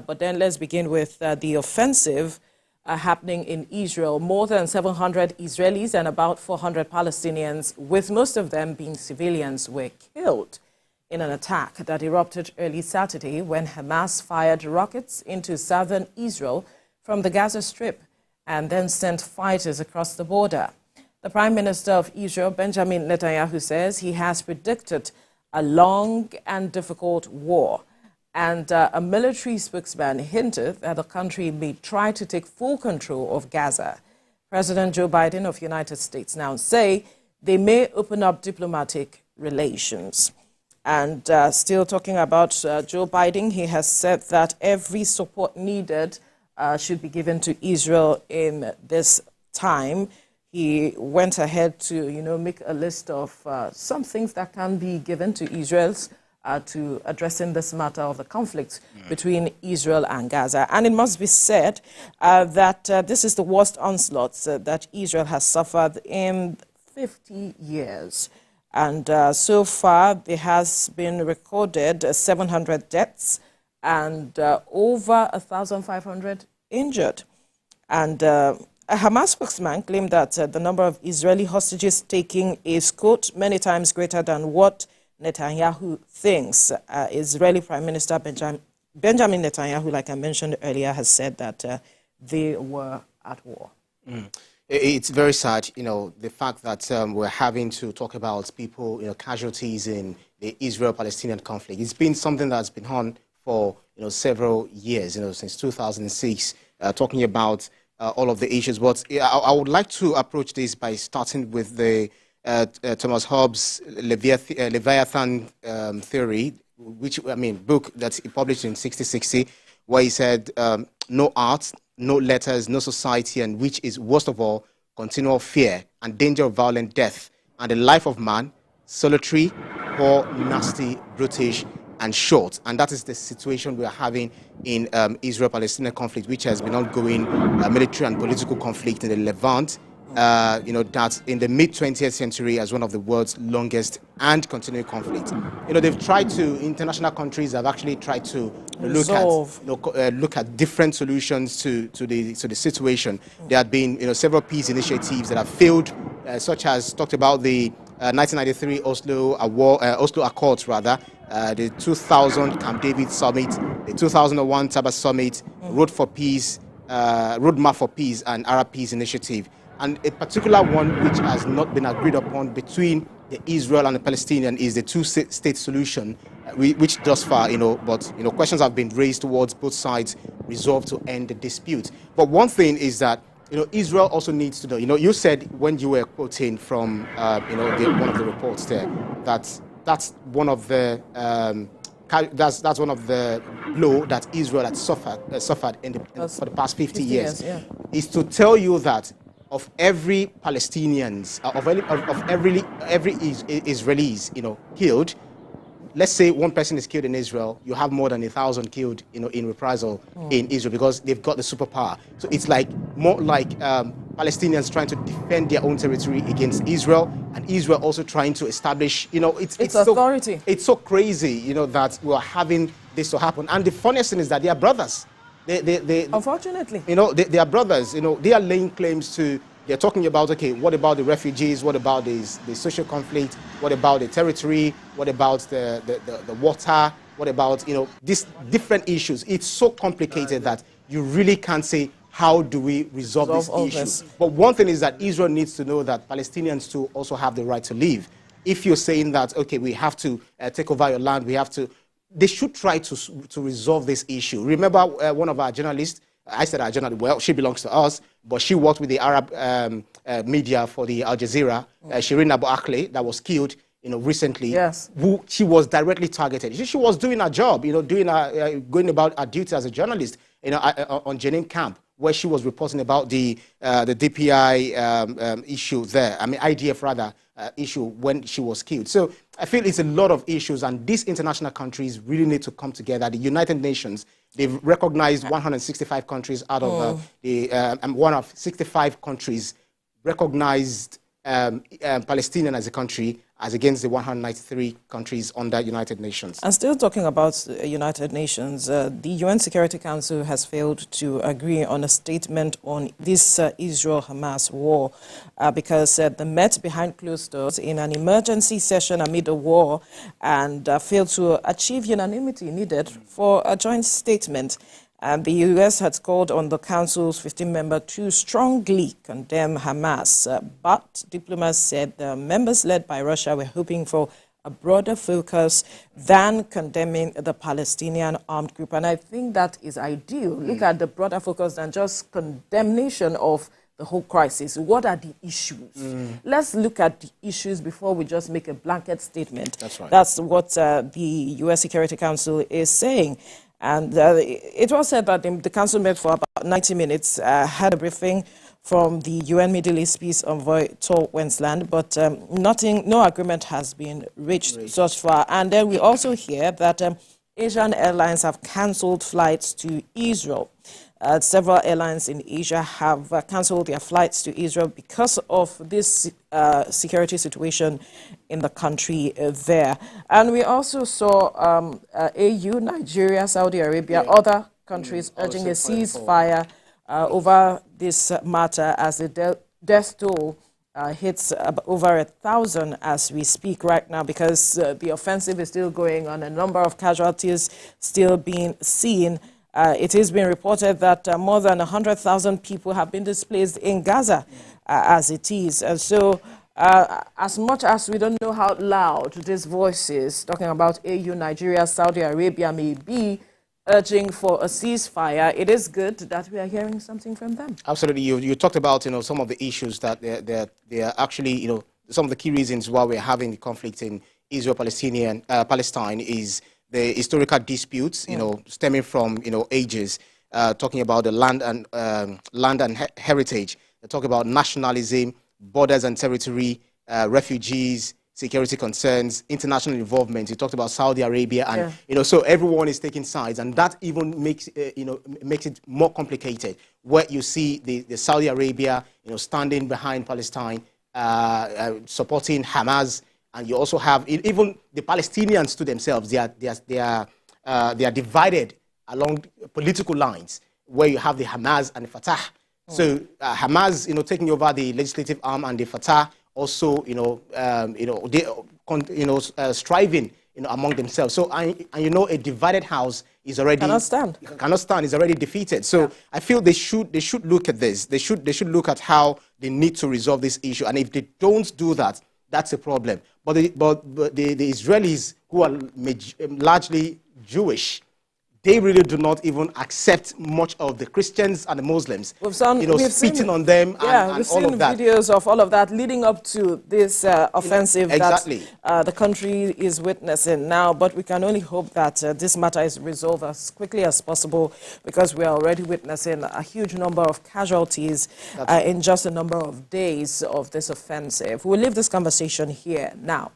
But then let's begin with the offensive happening in Israel. More than 700 Israelis and about 400 Palestinians, with most of them being civilians, were killed in an attack that erupted early Saturday when Hamas fired rockets into southern Israel from the Gaza Strip and then sent fighters across the border. The Prime Minister of Israel, Benjamin Netanyahu, says he has predicted a long and difficult war. And a military spokesman hinted that the country may try to take full control of Gaza. President Joe Biden of the United States now say they may open up diplomatic relations. And still talking about Joe Biden, he has said that every support needed should be given to Israel in this time. He went ahead to, make a list of some things that can be given to Israel to addressing this matter of the conflict between Israel and Gaza. And it must be said that this is the worst onslaught that Israel has suffered in 50 years. And so far, there has been recorded 700 deaths and over 1,500 injured. And a Hamas spokesman claimed that the number of Israeli hostages taken is, quote, many times greater than what Netanyahu thinks. Israeli Prime Minister Benjamin Netanyahu, like I mentioned earlier, has said that they were at war. It's very sad, the fact that we're having to talk about people, casualties in the Israel-Palestinian conflict. It's been something that's been on for, several years, since 2006, talking about all of the issues. But I would like to approach this by starting with the Thomas Hobbes' Leviathan theory, book that he published in 1660, where he said, no art, no letters, no society, and which is, worst of all, continual fear and danger of violent death, and the life of man, solitary, poor, nasty, brutish, and short. And that is the situation we are having in Israel-Palestinian conflict, which has been ongoing military and political conflict in the Levant, that in the mid-20th century as one of the world's longest and continuing conflict. They've tried to, international countries have actually tried to look at different solutions to the situation. There have been, several peace initiatives that have failed, such as talked about the 1993 Oslo Accords, the 2000 Camp David Summit, the 2001 Taba Summit, Roadmap for Peace, and Arab Peace Initiative. And a particular one which has not been agreed upon between the Israel and the Palestinian is the two-state solution, which thus far, questions have been raised towards both sides resolved to end the dispute. But one thing is that, Israel also needs to know, you said when you were quoting from, one of the reports there, that's one of the that's one of the blow that Israel had suffered for the past 50 years. Is to tell you that of every Palestinians, of every Israelis, killed, let's say one person is killed in Israel, you have more than 1,000 killed, in reprisal in Israel, because they've got the superpower. So it's more like Palestinians trying to defend their own territory against Israel, and Israel also trying to establish, it's authority. It's so crazy, that we're having this to happen. And the funniest thing is that they are brothers. They unfortunately, they are brothers. They are laying claims to. They're talking about, okay, what about the refugees? What about the social conflict? What about the territory? What about the water? What about these different issues? It's so complicated that you really can't say how do we resolve these issues. But one thing is that Israel needs to know that Palestinians too also have the right to live. If you're saying that, okay, we have to take over your land, we have to. They should try to resolve this issue. Remember one of our journalists, I said our journalist, well, she belongs to us, but she worked with the Arab media for the Al Jazeera, Shireen Abu Akleh, that was killed, recently. Yes. Who she was directly targeted. She was doing her job, going about her duty as a journalist, on Jenin camp, where she was reporting about the DPI issue there. IDF rather. Issue when she was killed. So I feel it's a lot of issues, and these international countries really need to come together. The United Nations, they've recognized 165 countries out of one of 65 countries recognized Palestinian as a country as against the 193 countries under United Nations. And still talking about United Nations, the UN Security Council has failed to agree on a statement on this Israel-Hamas war because they met behind closed doors in an emergency session amid a war and failed to achieve unanimity needed for a joint statement. The U.S. had called on the Council's 15-member to strongly condemn Hamas, but diplomats said the members led by Russia were hoping for a broader focus than condemning the Palestinian armed group. And I think that is ideal. Look at the broader focus than just condemnation of the whole crisis. What are the issues? Let's look at the issues before we just make a blanket statement. That's right. That's what the U.S. Security Council is saying. And it was said that the council met for about 90 minutes, had a briefing from the UN Middle East Peace Envoy Tor Wensland, but no agreement has been reached thus far. And then we also hear that Asian airlines have cancelled flights to Israel. Several airlines in Asia have cancelled their flights to Israel because of this security situation in the country there. And we also saw AU, Nigeria, Saudi Arabia, other countries urging a ceasefire over this matter as the death toll hits over 1,000 as we speak right now, because the offensive is still going on, a number of casualties still being seen. It is being reported that more than 100,000 people have been displaced in Gaza as it is. And so as much as we don't know how loud these voices talking about AU, Nigeria, Saudi Arabia may be urging for a ceasefire, it is good that we are hearing something from them. Absolutely. You talked about, some of the issues that they're actually, some of the key reasons why we're having the conflict in Palestine is the historical disputes, stemming from, ages, talking about the land and heritage. They talk about nationalism, borders and territory, refugees, security concerns, international involvement. You talked about Saudi Arabia, and so everyone is taking sides, and that even makes makes it more complicated. Where you see the Saudi Arabia, standing behind Palestine, supporting Hamas. And you also have even the Palestinians to themselves. They are divided along political lines, where you have the Hamas and the Fatah. So Hamas, taking over the legislative arm, and the Fatah also, striving, among themselves. So a divided house is already cannot stand. Is already defeated. So I feel they should look at this. They should look at how they need to resolve this issue. And if they don't do that, that's a problem. But the Israelis, who are largely Jewish, they really do not even accept much of the Christians and the Muslims. We've spitting on them and we've all seen of that. videos of all of that leading up to this offensive exactly. that the country is witnessing now. But we can only hope that this matter is resolved as quickly as possible, because we are already witnessing a huge number of casualties in just a number of days of this offensive. We'll leave this conversation here now.